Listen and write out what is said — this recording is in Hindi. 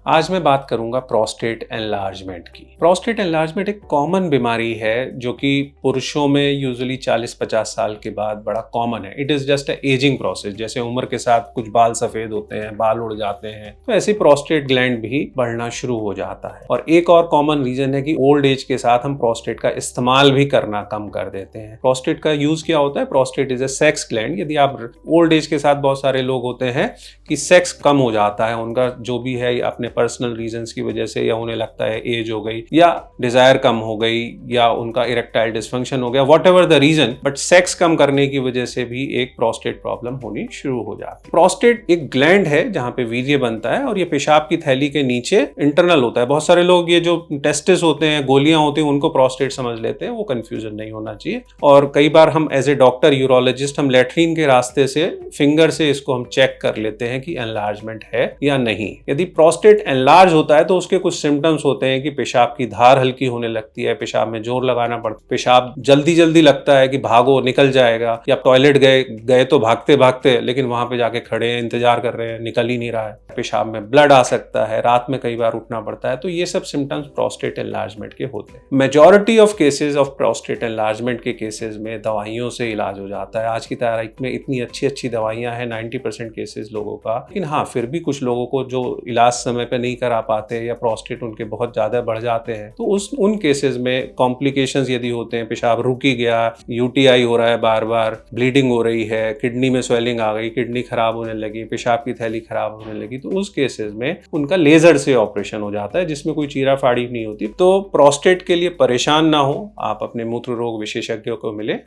आज मैं बात करूंगा प्रोस्टेट एनलार्जमेंट की। प्रोस्टेट एनलार्जमेंट एक कॉमन बीमारी है जो कि पुरुषों में यूजुअली 40-50 साल के बाद बड़ा कॉमन है। It is just a ageing process. जैसे उम्र के साथ कुछ बाल सफेद होते हैं, बाल उड़ जाते हैं, तो ऐसे प्रोस्टेट ग्लैंड भी बढ़ना शुरू हो जाता है। और एक और कॉमन रीजन है कि ओल्ड एज के साथ हम प्रोस्टेट का इस्तेमाल भी करना कम कर देते हैं। प्रोस्टेट का यूज क्या होता है? Prostate is a sex gland. यदि आप ओल्ड एज के साथ, बहुत सारे लोग होते हैं कि सेक्स कम हो जाता है उनका, जो भी है अपने पर्सनल रीजंस की वजह से, या उन्हें लगता है एज हो गई, या डिजायर कम हो गई, या उनका इरेक्टाइल डिसफंक्शन हो गया, whatever the reason, but sex कम करने की वजह से भी एक प्रोस्टेट प्रॉब्लम होनी शुरू हो जाती है। प्रोस्टेट एक ग्लैंड है जहां पे वीर्य बनता है और ये पेशाब की थैली के नीचे इंटरनल होता है। बहुत सारे लोग ये जो टेस्टिस होते हैं, गोलियां होती हैं, उनको प्रोस्टेट समझ लेते हैं। वो कंफ्यूजन नहीं होना चाहिए। और कई बार हम एज ए डॉक्टर, यूरोलॉजिस्ट, हम लैट्रिन के रास्ते से फिंगर से इसको हम चेक कर लेते हैं कि एनलार्जमेंट है या नहीं। यदि प्रोस्टेट एनलार्ज होता है तो उसके कुछ सिम्टम्स होते हैं कि पेशाब की धार हल्की होने लगती है, पेशाब में जोर लगाना पड़ता है, पेशाब जल्दी जल्दी लगता है कि भागो निकल जाएगा, या टॉयलेट गए तो भागते भागते, लेकिन वहां पे जाके खड़े हैं, इंतजार कर रहे हैं, निकल ही नहीं रहा है, पेशाब में ब्लड आ सकता है, रात में कई बार उठना पड़ता है। तो ये सब सिम्टम्स प्रोस्टेट एनलार्जमेंट के होते हैं। Majority of cases of prostate enlargement के केसेस में दवाइयों से इलाज हो जाता है। आज की तारीख में इतनी अच्छी अच्छी दवाइयां हैं 90% केसेस लोगों का, लेकिन हाँ, फिर भी कुछ लोगों को जो इलाज समय पे नहीं करा पाते या प्रोस्टेट उनके बहुत ज्यादा बढ़ जाते हैं, तो उन केसेस में कॉम्प्लिकेशंस यदि होते हैं, पेशाब रुक ही गया, यूटीआई हो रहा है, बार बार ब्लीडिंग हो रही है, किडनी में स्वेलिंग आ गई, किडनी खराब होने लगी, पेशाब की थैली खराब होने लगी, तो उस केसेस में उनका लेजर से ऑपरेशन हो जाता है जिसमें कोई चीरा फाड़ी नहीं होती। तो प्रोस्टेट के लिए परेशान ना हो, आप अपने मूत्र रोग विशेषज्ञों को मिले।